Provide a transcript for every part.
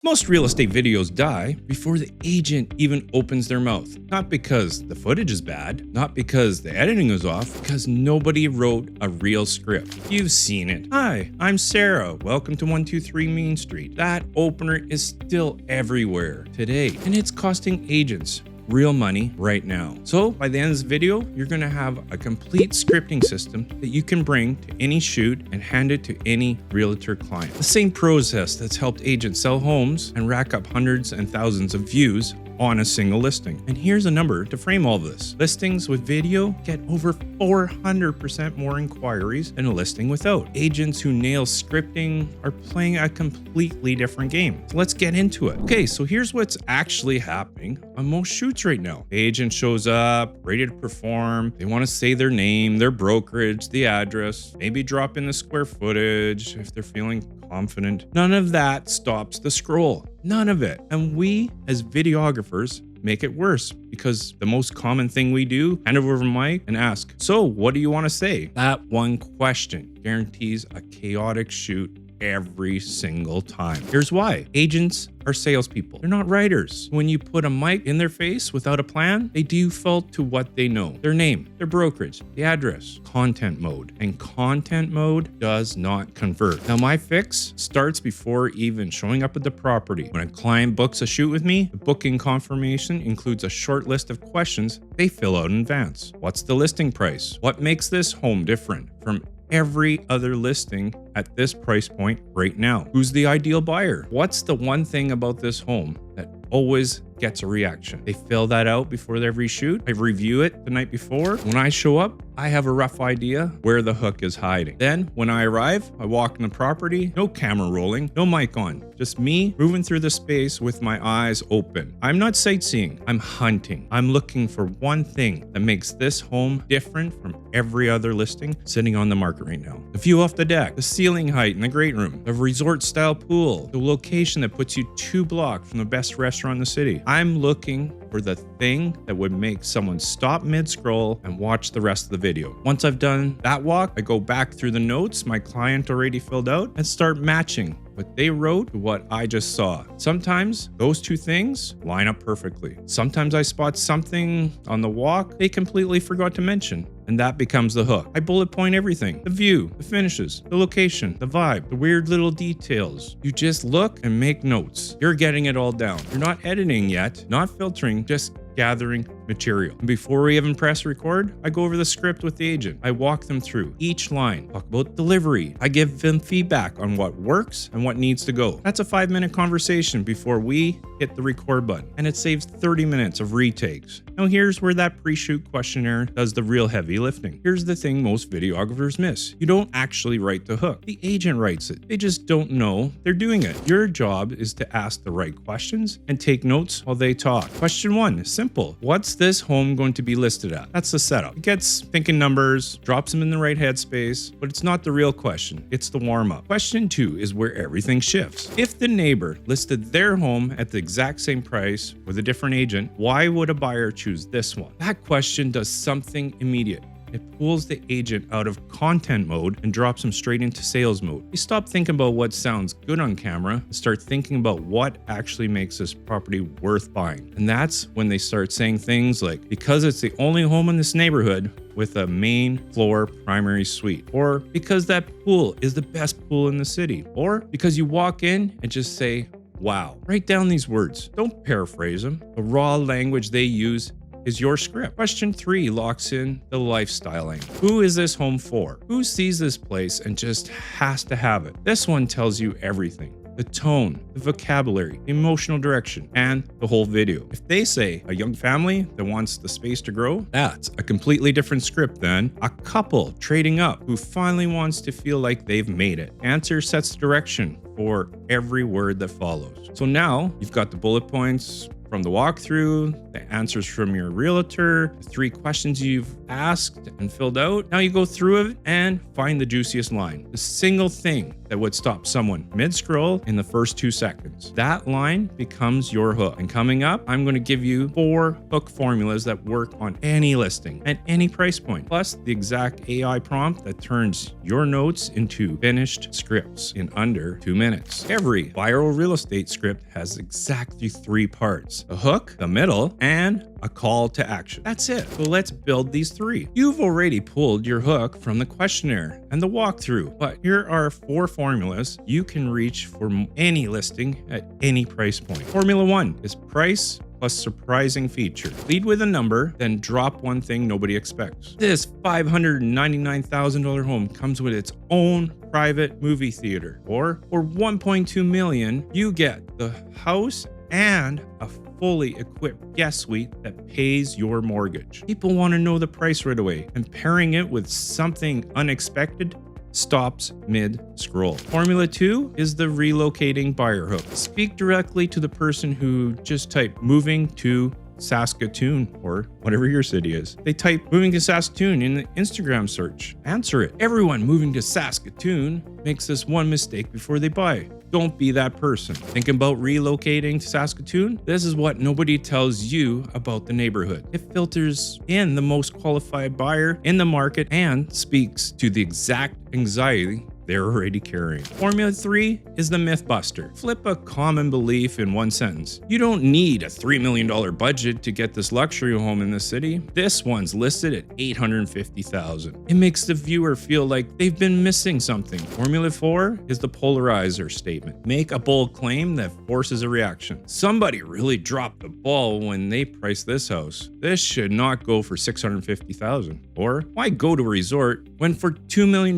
Most real estate videos die before the agent even opens their mouth. Not because the footage is bad, not because the editing is off, because nobody wrote a real script. You've seen it. Hi, I'm Sarah. Welcome to 123 Main Street. That opener is still everywhere today, and it's costing agents real money right now. So by the end of this video, you're going to have a complete scripting system that you can bring to any shoot and hand it to any realtor client. The same process that's helped agents sell homes and rack up hundreds and thousands of views on a single listing. And here's a number to frame all this. Listings with video get over 400% more inquiries than a listing without. Agents who nail scripting are playing a completely different game. So let's get into it. Okay, so here's what's actually happening on most shoots right now. The agent shows up, ready to perform. They want to say their name, their brokerage, the address, maybe drop in the square footage if they're feeling confident. None of that stops the scroll. None of it. And we, as videographers, make it worse because the most common thing we do, hand over the mic and ask, so what do you want to say? That one question guarantees a chaotic shoot every single time. Here's why. Agents are salespeople. They're not writers. When you put a mic in their face without a plan, they default to what they know. Their name, their brokerage, the address, content mode. And content mode does not convert. Now my fix starts before even showing up at the property. When a client books a shoot with me, the booking confirmation includes a short list of questions they fill out in advance. What's the listing price? What makes this home different from every other listing at this price point right now? Who's the ideal buyer? What's the one thing about this home that always gets a reaction? They fill that out before every shoot. I review it the night before. When I show up, I have a rough idea where the hook is hiding. Then when I arrive, I walk in the property, no camera rolling, no mic on, just me moving through the space with my eyes open. I'm not sightseeing, I'm hunting. I'm looking for one thing that makes this home different from every other listing sitting on the market right now. The view off the deck, the ceiling height in the great room, the resort style pool, the location that puts you 2 blocks from the best restaurant in the city. I'm looking for the thing that would make someone stop mid-scroll and watch the rest of the video. Once I've done that walk, I go back through the notes my client already filled out and start matching what they wrote to what I just saw. Sometimes those two things line up perfectly. Sometimes I spot something on the walk they completely forgot to mention, and that becomes the hook. I bullet point everything: the view, the finishes, the location, the vibe, the weird little details. You just look and make notes. You're getting it all down. You're not editing yet, not filtering, just gathering material. And before we even press record, I go over the script with the agent. I walk them through each line, talk about delivery. I give them feedback on what works and what needs to go. That's a 5-minute conversation before we hit the record button, and it saves 30 minutes of retakes. Now here's where that pre-shoot questionnaire does the real heavy lifting. Here's the thing most videographers miss. You don't actually write the hook. The agent writes it. They just don't know they're doing it. Your job is to ask the right questions and take notes while they talk. Question 1, simple. What's this home going to be listed at? That's the setup. It gets thinking numbers, drops them in the right headspace, but it's not the real question. It's the warm-up. Question 2 is where everything shifts. If the neighbor listed their home at the exact same price with a different agent, why would a buyer choose this one? That question does something immediate. It pulls the agent out of content mode and drops them straight into sales mode. They stop thinking about what sounds good on camera and start thinking about what actually makes this property worth buying. And that's when they start saying things like, because it's the only home in this neighborhood with a main floor primary suite, or because that pool is the best pool in the city, or because you walk in and just say, wow. Write down these words. Don't paraphrase them. The raw language they use is your script. Question 3 locks in the lifestyle angle. Who is this home for? Who sees this place and just has to have it? This one tells you everything. The tone, the vocabulary, the emotional direction, and the whole video. If they say a young family that wants the space to grow, that's a completely different script than a couple trading up who finally wants to feel like they've made it. Answer sets the direction for every word that follows. So now you've got the bullet points, from the walkthrough, the answers from your realtor, the 3 questions you've asked and filled out. Now you go through it and find the juiciest line, the single thing that would stop someone mid-scroll in the first 2 seconds. That line becomes your hook. And coming up, I'm going to give you 4 hook formulas that work on any listing at any price point, plus the exact AI prompt that turns your notes into finished scripts in under 2 minutes. Every viral real estate script has exactly 3 parts: a hook, the middle, and a call to action. That's it. So let's build these 3. You've already pulled your hook from the questionnaire and the walkthrough, but here are 4 formulas you can reach for any listing at any price point. Formula 1 is price plus surprising feature. Lead with a number, then drop one thing nobody expects. This $599,000 home comes with its own private movie theater. Or for $1.2 million, you get the house and a fully equipped guest suite that pays your mortgage. People want to know the price right away, and pairing it with something unexpected stops mid-scroll. Formula 2 is the relocating buyer hook. Speak directly to the person who just typed moving to Saskatoon or whatever your city is. They type moving to Saskatoon in the Instagram search. Answer it. Everyone moving to Saskatoon makes this one mistake before they buy. Don't be that person. Thinking about relocating to Saskatoon? This is what nobody tells you about the neighborhood. It filters in the most qualified buyer in the market and speaks to the exact anxiety they're already carrying. Formula 3 is the myth buster. Flip a common belief in one sentence. You don't need a $3 million budget to get this luxury home in the city. This one's listed at $850,000. It makes the viewer feel like they've been missing something. Formula 4 is the polarizer statement. Make a bold claim that forces a reaction. Somebody really dropped the ball when they priced this house. This should not go for $650,000. Or why go to a resort when for $2 million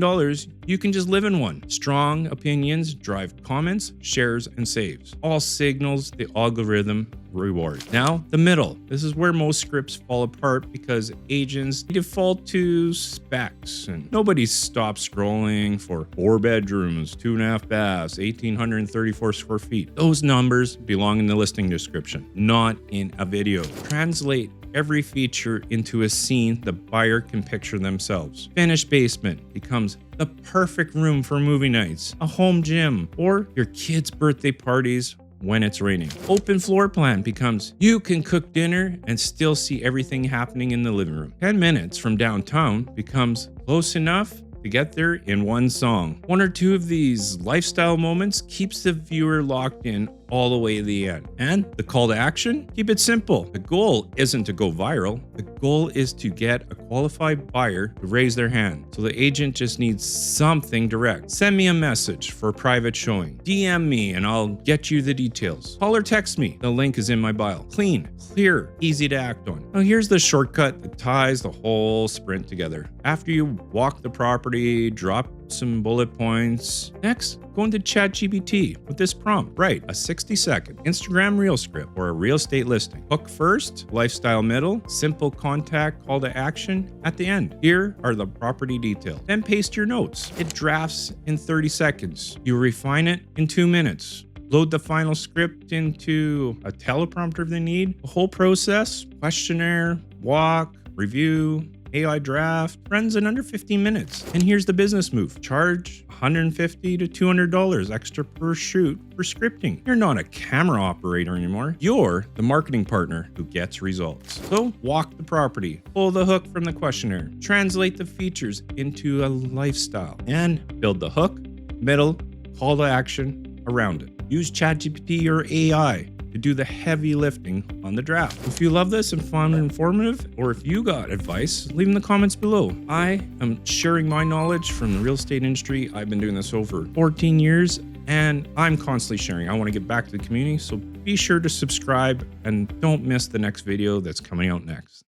you can just live in one? Strong opinions drive comments, shares, and saves. All signals the algorithm reward. Now, the middle. This is where most scripts fall apart because agents default to specs and nobody stops scrolling for 4 bedrooms, 2.5 baths, 1,834 square feet. Those numbers belong in the listing description, not in a video. Translate every feature into a scene the buyer can picture themselves. Finished basement becomes the perfect room for movie nights, a home gym, or your kids' birthday parties when it's raining. Open floor plan becomes you can cook dinner and still see everything happening in the living room. 10 minutes from downtown becomes close enough to get there in one song. 1 or 2 of these lifestyle moments keeps the viewer locked in all the way to the end. And the call to action? Keep it simple. The goal isn't to go viral. The goal is to get a qualified buyer to raise their hand. So the agent just needs something direct. Send me a message for a private showing. DM me and I'll get you the details. Call or text me. The link is in my bio. Clean, clear, easy to act on. Now here's the shortcut that ties the whole sprint together. After you walk the property, drop some bullet points. Next, go into ChatGPT with this prompt. Write a 60-second Instagram reel script or a real estate listing. Hook first, lifestyle middle, simple contact call to action at the end. Here are the property details. Then paste your notes. It drafts in 30 seconds. You refine it in 2 minutes. Load the final script into a teleprompter if they need. The whole process, questionnaire, walk, review, AI draft, runs in under 15 minutes. And here's the business move. Charge $150 to $200 extra per shoot for scripting. You're not a camera operator anymore. You're the marketing partner who gets results. So walk the property, pull the hook from the questionnaire, translate the features into a lifestyle, and build the hook, middle, call to action around it. Use ChatGPT or AI to do the heavy lifting on the draft. If you love this and found it informative, or if you got advice, leave in the comments below. I am sharing my knowledge from the real estate industry. I've been doing this over 14 years and I'm constantly sharing. I want to get back to the community, so be sure to subscribe and don't miss the next video that's coming out next.